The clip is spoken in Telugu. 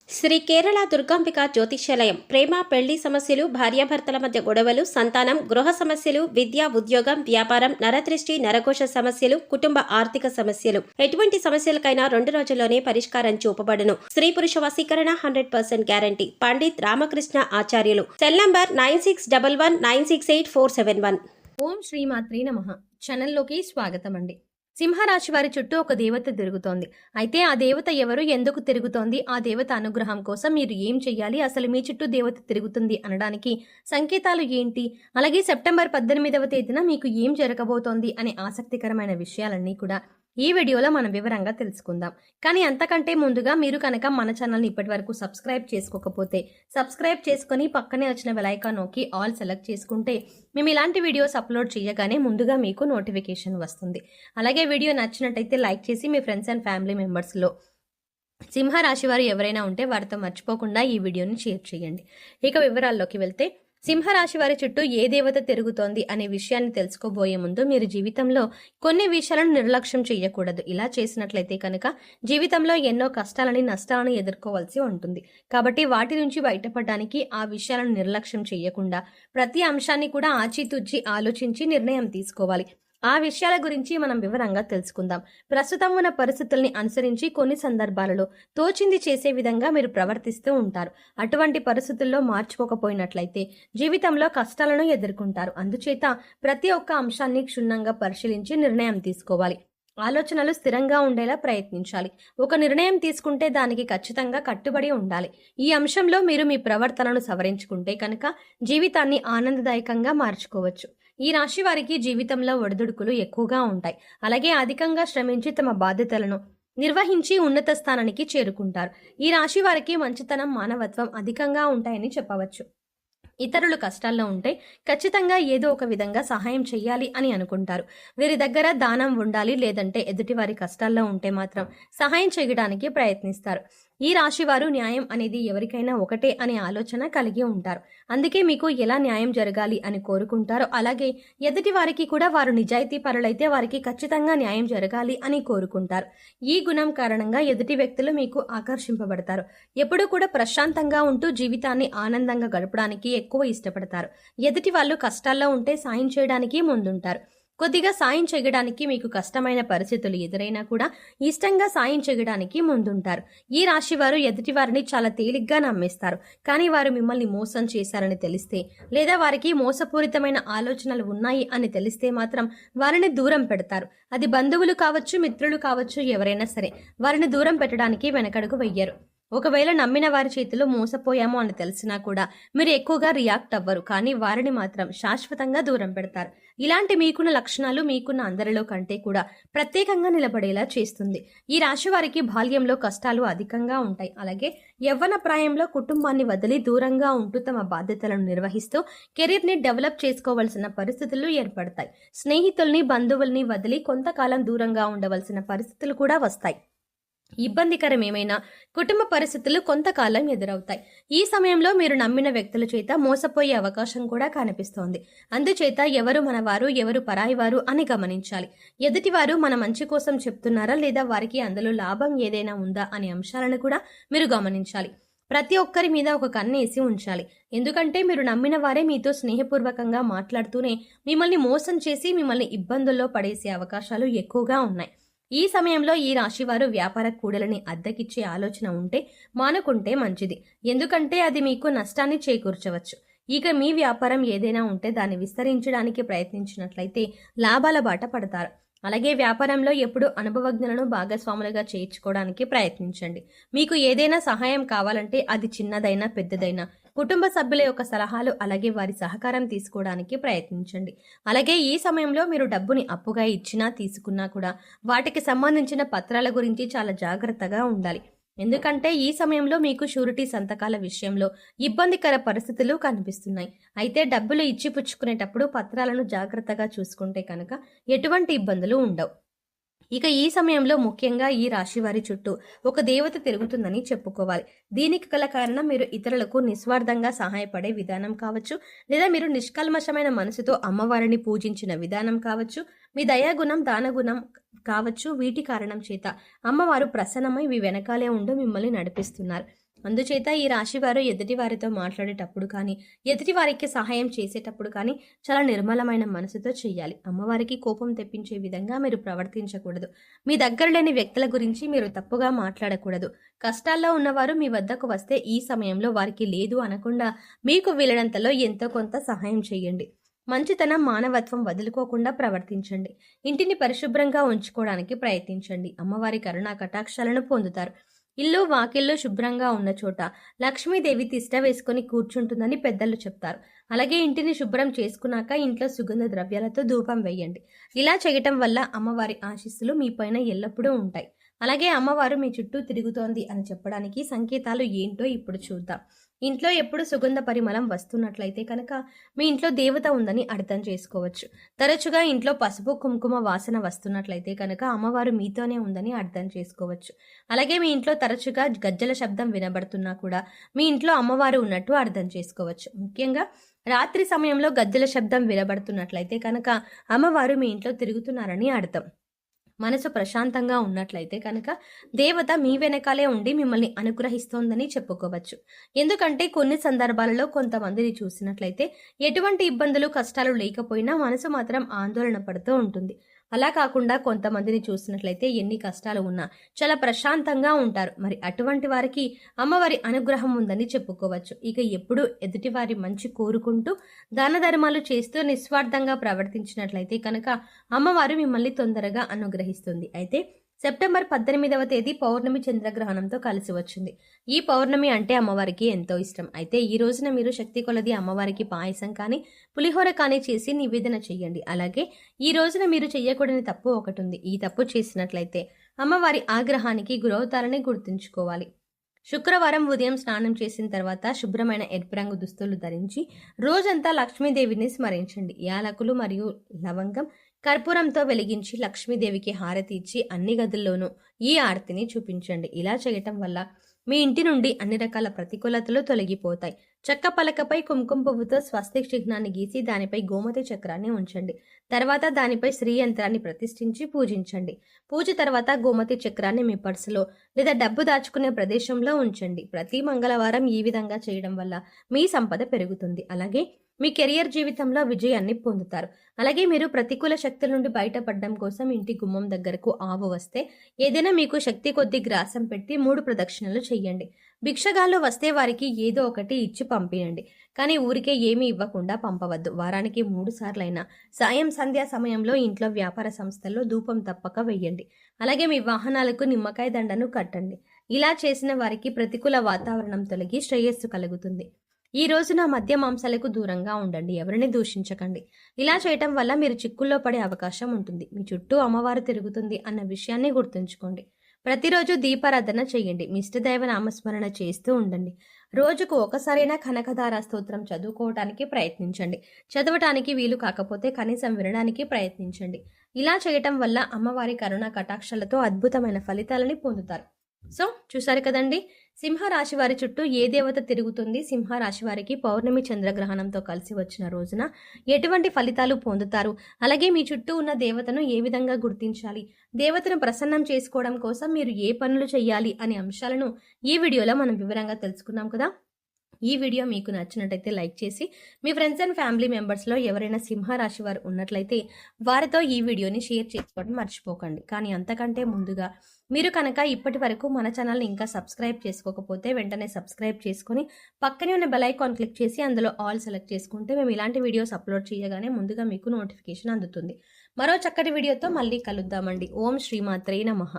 శ్రీ కేరళ దుర్గాంబిక జ్యోతిష్యాలయం ప్రేమ పెళ్లి సమస్యలు, భార్యాభర్తల మధ్య గొడవలు, సంతానం, గృహ సమస్యలు, విద్య, ఉద్యోగం, వ్యాపారం, నరదృష్టి, నరకోశ సమస్యలు, కుటుంబ ఆర్థిక సమస్యలు, ఎటువంటి సమస్యలకైనా 2 రోజుల్లోనే పరిష్కారం చూపబడును. స్త్రీ పురుష వశీకరణ 100% గ్యారంటీ. పండిత్ రామకృష్ణ ఆచార్యులు. Cell number 9611968471. ఓం శ్రీమాత్రే నమః. ఛానల్లోకి స్వాగతం అండి. సింహరాశి వారి చుట్టూ ఒక దేవత తిరుగుతోంది. అయితే ఆ దేవత ఎవరు, ఎందుకు తిరుగుతోంది, ఆ దేవత అనుగ్రహం కోసం మీరు ఏం చెయ్యాలి, అసలు మీ చుట్టూ దేవత తిరుగుతుంది అనడానికి సంకేతాలు ఏంటి, అలాగే సెప్టెంబర్ 18వ తేదీన మీకు ఏం జరగబోతోంది అనే ఆసక్తికరమైన విషయాలన్నీ కూడా ఈ వీడియోలో మనం వివరంగా తెలుసుకుందాం. కానీ అంతకంటే ముందుగా మీరు కనుక మన ఛానల్ని ఇప్పటి వరకు సబ్స్క్రైబ్ చేసుకోకపోతే సబ్స్క్రైబ్ చేసుకుని పక్కనే వచ్చిన బెల్ ఐకాన్ నొక్కి ఆల్ సెలెక్ట్ చేసుకుంటే మేము ఇలాంటి వీడియోస్ అప్లోడ్ చేయగానే ముందుగా మీకు నోటిఫికేషన్ వస్తుంది. అలాగే వీడియో నచ్చినట్టయితే లైక్ చేసి మీ ఫ్రెండ్స్ అండ్ ఫ్యామిలీ మెంబర్స్లో సింహరాశి వారు ఎవరైనా ఉంటే వారితో మర్చిపోకుండా ఈ వీడియోని షేర్ చేయండి. ఇక వివరాల్లోకి వెళ్తే, సింహరాశి వారి చుట్టూ ఏ దేవత తిరుగుతోంది అనే విషయాన్ని తెలుసుకోబోయే ముందు మీరు జీవితంలో కొన్ని విషయాలను నిర్లక్ష్యం చేయకూడదు. ఇలా చేసినట్లయితే కనుక జీవితంలో ఎన్నో కష్టాలని, నష్టాలను ఎదుర్కోవాల్సి ఉంటుంది. కాబట్టి వాటి నుంచి బయటపడడానికి ఆ విషయాలను నిర్లక్ష్యం చేయకుండా ప్రతి అంశాన్ని కూడా ఆచితూచి ఆలోచించి నిర్ణయం తీసుకోవాలి. ఆ విషయాల గురించి మనం వివరంగా తెలుసుకుందాం. ప్రస్తుతం ఉన్న పరిస్థితుల్ని అనుసరించి కొన్ని సందర్భాలలో తోచింది చేసే విధంగా మీరు ప్రవర్తిస్తూ ఉంటారు. అటువంటి పరిస్థితుల్లో మార్చుకోకపోయినట్లయితే జీవితంలో కష్టాలను ఎదుర్కొంటారు. అందుచేత ప్రతి ఒక్క అంశాన్ని క్షుణ్ణంగా పరిశీలించి నిర్ణయం తీసుకోవాలి. ఆలోచనలు స్థిరంగా ఉండేలా ప్రయత్నించాలి. ఒక నిర్ణయం తీసుకుంటే దానికి ఖచ్చితంగా కట్టుబడి ఉండాలి. ఈ అంశంలో మీరు మీ ప్రవర్తనను సవరించుకుంటే కనుక జీవితాన్ని ఆనందదాయకంగా మార్చుకోవచ్చు. ఈ రాశి వారికి జీవితంలో ఒడిదుడుకులు ఎక్కువగా ఉంటాయి. అలాగే అధికంగా శ్రమించి తమ బాధ్యతలను నిర్వహించి ఉన్నత స్థానానికి చేరుకుంటారు. ఈ రాశి వారికి మంచితనం, మానవత్వం అధికంగా ఉంటాయని చెప్పవచ్చు. ఇతరులు కష్టాల్లో ఉంటే ఖచ్చితంగా ఏదో ఒక విధంగా సహాయం చెయ్యాలి అని అనుకుంటారు. వీరి దగ్గర దానం ఉండాలి, లేదంటే ఎదుటివారి కష్టాల్లో ఉంటే మాత్రం సహాయం చేయడానికి ప్రయత్నిస్తారు. ఈ రాశివారు న్యాయం అనేది ఎవరికైనా ఒకటే అనే ఆలోచన కలిగి ఉంటారు. అందుకే మీకు ఎలా న్యాయం జరగాలి అని కోరుకుంటారో అలాగే ఎదుటి వారికి కూడా వారు నిజాయితీ పరులైతే వారికి ఖచ్చితంగా న్యాయం జరగాలి అని కోరుకుంటారు. ఈ గుణం కారణంగా ఎదుటి వ్యక్తులు మీకు ఆకర్షింపబడతారు. ఎప్పుడూ కూడా ప్రశాంతంగా ఉంటూ జీవితాన్ని ఆనందంగా గడపడానికి ఎక్కువ ఇష్టపడతారు. ఎదుటి వాళ్ళు కష్టాల్లో ఉంటే సాయం చేయడానికి ముందుంటారు. కొద్దిగా సాయం చేయడానికి మీకు కష్టమైన పరిస్థితులు ఎదురైనా కూడా ఇష్టంగా సాయం చేయడానికి ముందుంటారు. ఈ రాశి వారు ఎదుటి వారిని చాలా తేలిగ్గా నమ్మేస్తారు. కానీ వారు మిమ్మల్ని మోసం చేశారని తెలిస్తే, లేదా వారికి మోసపూరితమైన ఆలోచనలు ఉన్నాయి అని తెలిస్తే మాత్రం వారిని దూరం పెడతారు. అది బంధువులు కావచ్చు, మిత్రులు కావచ్చు, ఎవరైనా సరే వారిని దూరం పెట్టడానికి వెనకడుగు వెయ్యరు. ఒకవేళ నమ్మిన వారి చేతిలో మోసపోయామో అని తెలిసినా కూడా మీరు ఎక్కువగా రియాక్ట్ అవ్వరు. కానీ వారిని మాత్రం శాశ్వతంగా దూరం పెడతారు. ఇలాంటి మీకున్న లక్షణాలు మీకున్న అందరిలో కంటే కూడా ప్రత్యేకంగా నిలబడేలా చేస్తుంది. ఈ రాశి వారికి బాల్యంలో కష్టాలు అధికంగా ఉంటాయి. అలాగే యవ్వన ప్రాయంలో కుటుంబాన్ని వదిలి దూరంగా ఉంటూ తమ బాధ్యతలను నిర్వహిస్తూ కెరీర్ని డెవలప్ చేసుకోవాల్సిన పరిస్థితులు ఏర్పడతాయి. స్నేహితుల్ని, బంధువుల్ని వదిలి కొంతకాలం దూరంగా ఉండవలసిన పరిస్థితులు కూడా వస్తాయి. ఇబ్బందికరమేమైనా కుటుంబ పరిస్థితులు కొంతకాలం ఎదురవుతాయి. ఈ సమయంలో మీరు నమ్మిన వ్యక్తుల చేత మోసపోయే అవకాశం కూడా కనిపిస్తోంది. అందుచేత ఎవరు మనవారు, ఎవరు పరాయివారు అని గమనించాలి. ఎదుటివారు మన మంచి కోసం చెప్తున్నారా, లేదా వారికి అందులో లాభం ఏదైనా ఉందా అనే అంశాలను కూడా మీరు గమనించాలి. ప్రతి ఒక్కరి మీద ఒక కన్నేసి ఉంచాలి. ఎందుకంటే మీరు నమ్మిన వారే మీతో స్నేహపూర్వకంగా మాట్లాడుతూనే మిమ్మల్ని మోసం చేసి మిమ్మల్ని ఇబ్బందుల్లో పడేసే అవకాశాలు ఎక్కువగా ఉన్నాయి. ఈ సమయంలో ఈ రాశివారు వ్యాపార కూడలని అద్దెకిచ్చే ఆలోచన ఉంటే మానుకుంటే మంచిది. ఎందుకంటే అది మీకు నష్టాన్ని చేకూర్చవచ్చు. ఇక మీ వ్యాపారం ఏదైనా ఉంటే దాన్ని విస్తరించడానికి ప్రయత్నించినట్లయితే లాభాల బాట పడతారు. అలాగే వ్యాపారంలో ఎప్పుడు అనుభవజ్ఞులను భాగస్వాములుగా చేర్చుకోవడానికి ప్రయత్నించండి. మీకు ఏదైనా సహాయం కావాలంటే అది చిన్నదైనా పెద్దదైనా కుటుంబ సభ్యుల యొక్క సలహాలు అలాగే వారి సహకారం తీసుకోవడానికి ప్రయత్నించండి. అలాగే ఈ సమయంలో మీరు డబ్బుని అప్పుగా ఇచ్చినా తీసుకున్నా కూడా వాటికి సంబంధించిన పత్రాల గురించి చాలా జాగ్రత్తగా ఉండాలి. ఎందుకంటే ఈ సమయంలో మీకు షూరిటీ సంతకాల విషయంలో ఇబ్బందికర పరిస్థితులు కనిపిస్తున్నాయి. అయితే డబ్బులు ఇచ్చి పుచ్చుకునేటప్పుడు పత్రాలను జాగ్రత్తగా చూసుకుంటే కనుక ఎటువంటి ఇబ్బందులు ఉండవు. ఇక ఈ సమయంలో ముఖ్యంగా ఈ రాశి వారి చుట్టూ ఒక దేవత తిరుగుతుందని చెప్పుకోవాలి. దీనికి గల కారణం మీరు ఇతరులకు నిస్వార్థంగా సహాయపడే విధానం కావచ్చు, లేదా మీరు నిష్కల్మషమైన మనసుతో అమ్మవారిని పూజించిన విధానం కావచ్చు, మీ దయాగుణం, దానగుణం కావచ్చు. వీటి కారణం చేత అమ్మవారు ప్రసన్నమై మీ వెనకాలే ఉండి మిమ్మల్ని నడిపిస్తున్నారు. అందుచేత ఈ రాశి వారు ఎదుటి వారితో మాట్లాడేటప్పుడు కానీ, ఎదుటి వారికి సహాయం చేసేటప్పుడు కానీ చాలా నిర్మలమైన మనసుతో చేయాలి. అమ్మవారికి కోపం తెప్పించే విధంగా మీరు ప్రవర్తించకూడదు. మీ దగ్గర లేని వ్యక్తుల గురించి మీరు తప్పుగా మాట్లాడకూడదు. కష్టాల్లో ఉన్నవారు మీ వద్దకు వస్తే ఈ సమయంలో వారికి లేదు అనకుండా మీకు వీలైనంతలో ఎంతో కొంత సహాయం చేయండి. మంచితనం, మానవత్వం వదులుకోకుండా ప్రవర్తించండి. ఇంటిని పరిశుభ్రంగా ఉంచుకోవడానికి ప్రయత్నించండి. అమ్మవారి కరుణా కటాక్షాలను పొందుతారు. ఇల్లు వాకిళ్ళు శుభ్రంగా ఉన్న చోట లక్ష్మీదేవి తిష్ట వేసుకొని కూర్చుంటుందని పెద్దలు చెప్తారు. అలాగే ఇంటిని శుభ్రం చేసుకున్నాక ఇంట్లో సుగంధ ద్రవ్యాలతో ధూపం వేయండి. ఇలా చేయటం వల్ల అమ్మవారి ఆశీస్సులు మీపైన ఎల్లప్పుడూ ఉంటాయి. అలాగే అమ్మవారు మీ చుట్టూ తిరుగుతోంది అని చెప్పడానికి సంకేతాలు ఏంటో ఇప్పుడు చూద్దాం. ఇంట్లో ఎప్పుడు సుగంధ పరిమళం వస్తున్నట్లయితే కనుక మీ ఇంట్లో దేవత ఉందని అర్థం చేసుకోవచ్చు. తరచుగా ఇంట్లో పసుపు కుంకుమ వాసన వస్తున్నట్లయితే కనుక అమ్మవారు మీతోనే ఉందని అర్థం చేసుకోవచ్చు. అలాగే మీ ఇంట్లో తరచుగా గజ్జల శబ్దం వినబడుతున్నా కూడా మీ ఇంట్లో అమ్మవారు ఉన్నట్టు అర్థం చేసుకోవచ్చు. ముఖ్యంగా రాత్రి సమయంలో గజ్జల శబ్దం వినబడుతున్నట్లయితే కనుక అమ్మవారు మీ ఇంట్లో తిరుగుతున్నారని అర్థం. మనసు ప్రశాంతంగా ఉన్నట్లయితే కనుక దేవత మీ వెనకాలే ఉండి మిమ్మల్ని అనుగ్రహిస్తోందని చెప్పుకోవచ్చు. ఎందుకంటే కొన్ని సందర్భాలలో కొంతమందిని చూసినట్లయితే ఎటువంటి ఇబ్బందులు కష్టాలు లేకపోయినా మనసు మాత్రం ఆందోళన పడుతూ ఉంటుంది. అలా కాకుండా కొంతమందిని చూసినట్లయితే ఎన్ని కష్టాలు ఉన్నా చాలా ప్రశాంతంగా ఉంటారు. మరి అటువంటి వారికి అమ్మవారి అనుగ్రహం ఉందని చెప్పుకోవచ్చు. ఇక ఎప్పుడు ఎదుటివారి మంచి కోరుకుంటూ దాన ధర్మాలు చేస్తూ నిస్వార్థంగా ప్రవర్తించినట్లయితే కనుక అమ్మవారు మిమ్మల్ని తొందరగా అనుగ్రహిస్తుంది. అయితే సెప్టెంబర్ 18వ తేదీ పౌర్ణమి చంద్రగ్రహణంతో కలిసి వచ్చింది. ఈ పౌర్ణమి అంటే అమ్మవారికి ఎంతో ఇష్టం. అయితే ఈ రోజున మీరు శక్తి కొలది అమ్మవారికి పాయసం కానీ పులిహోర కానీ చేసి నివేదన చేయండి. అలాగే ఈ రోజున మీరు చెయ్యకూడని తప్పు ఒకటి ఉంది. ఈ తప్పు చేసినట్లయితే అమ్మవారి ఆగ్రహానికి గురవుతారని గుర్తుంచుకోవాలి. శుక్రవారం ఉదయం స్నానం చేసిన తర్వాత శుభ్రమైన ఎరుపు రంగు దుస్తులు ధరించి రోజంతా లక్ష్మీదేవిని స్మరించండి. యాలకులు మరియు లవంగం కర్పూరంతో వెలిగించి లక్ష్మీదేవికి హారతి ఇచ్చి అన్ని గదుల్లోనూ ఈ ఆరతిని చూపించండి. ఇలా చేయటం వల్ల మీ ఇంటి నుండి అన్ని రకాల ప్రతికూలతలు తొలగిపోతాయి. చెక్క పలకపై కుంకుమ పువ్వుతో స్వస్తిక్ చిహ్నాన్ని గీసి దానిపై గోమతి చక్రాన్ని ఉంచండి. తర్వాత దానిపై శ్రీ యంత్రాన్ని ప్రతిష్ఠించి పూజించండి. పూజ తర్వాత గోమతి చక్రాన్ని మీ పర్సులో లేదా డబ్బు దాచుకునే ప్రదేశంలో ఉంచండి. ప్రతి మంగళవారం ఈ విధంగా చేయడం వల్ల మీ సంపద పెరుగుతుంది. అలాగే మీ కెరియర్ జీవితంలో విజయాన్ని పొందుతారు. అలాగే మీరు ప్రతికూల శక్తుల నుండి బయటపడడం కోసం ఇంటి గుమ్మం దగ్గరకు ఆవు వస్తే ఏదైనా మీకు శక్తి కొద్ది గ్రాసం పెట్టి 3 ప్రదక్షిణలు చెయ్యండి. భిక్షగాళ్ళు వస్తే వారికి ఏదో ఒకటి ఇచ్చి పంపియండి. కానీ ఊరికే ఏమీ ఇవ్వకుండా పంపవద్దు. వారానికి 3 సార్లైనా సాయం సంధ్యా సమయంలో ఇంట్లో వ్యాపార సంస్థల్లో ధూపం తప్పక వెయ్యండి. అలాగే మీ వాహనాలకు నిమ్మకాయ దండను కట్టండి. ఇలా చేసిన వారికి ప్రతికూల వాతావరణం తొలగి శ్రేయస్సు కలుగుతుంది. ఈ రోజున మద్య మాంసాలకు దూరంగా ఉండండి. ఎవరిని దూషించకండి. ఇలా చేయటం వల్ల మీరు చిక్కుల్లో పడే అవకాశం ఉంటుంది. మీ చుట్టూ అమ్మవారు తిరుగుతుంది అన్న విషయాన్ని గుర్తుంచుకోండి. ప్రతిరోజు దీపారాధన చేయండి. మీ ఇష్టదైవ నామస్మరణ చేస్తూ ఉండండి. రోజుకు ఒకసారైనా కనకధార స్తోత్రం చదువుకోవడానికి ప్రయత్నించండి. చదవటానికి వీలు కాకపోతే కనీసం వినడానికి ప్రయత్నించండి. ఇలా చేయటం వల్ల అమ్మవారి కరుణా కటాక్షాలతో అద్భుతమైన ఫలితాలని పొందుతారు. సో చూసారు కదండి, సింహరాశి వారి చుట్టూ ఏ దేవత తిరుగుతుంది, సింహరాశి వారికి పౌర్ణమి చంద్రగ్రహణంతో కలిసి వచ్చిన రోజున ఎటువంటి ఫలితాలు పొందుతారు, అలాగే మీ చుట్టూ ఉన్న దేవతను ఏ విధంగా గుర్తించాలి, దేవతను ప్రసన్నం చేసుకోవడం కోసం మీరు ఏ పనులు చేయాలి అనే అంశాలను ఈ వీడియోలో మనం వివరంగా తెలుసుకున్నాం కదా. ఈ వీడియో మీకు నచ్చినట్టయితే లైక్ చేసి మీ ఫ్రెండ్స్ అండ్ ఫ్యామిలీ మెంబర్స్లో ఎవరైనా సింహరాశి వారు ఉన్నట్లయితే వారితో ఈ వీడియోని షేర్ చేసుకోవడం మర్చిపోకండి. కానీ అంతకంటే ముందుగా మీరు కనుక ఇప్పటి వరకు మన ఛానల్ని ఇంకా సబ్స్క్రైబ్ చేసుకోకపోతే వెంటనే సబ్స్క్రైబ్ చేసుకొని పక్కనే ఉన్న బెల్ ఐకాన్ క్లిక్ చేసి అందులో ఆల్ సెలెక్ట్ చేసుకుంటే మేము ఇలాంటి వీడియోస్ అప్లోడ్ చేయగానే ముందుగా మీకు నోటిఫికేషన్ అందుతుంది. మరో చక్కటి వీడియోతో మళ్ళీ కలుద్దామండి. ఓం శ్రీమాత్రే నమః.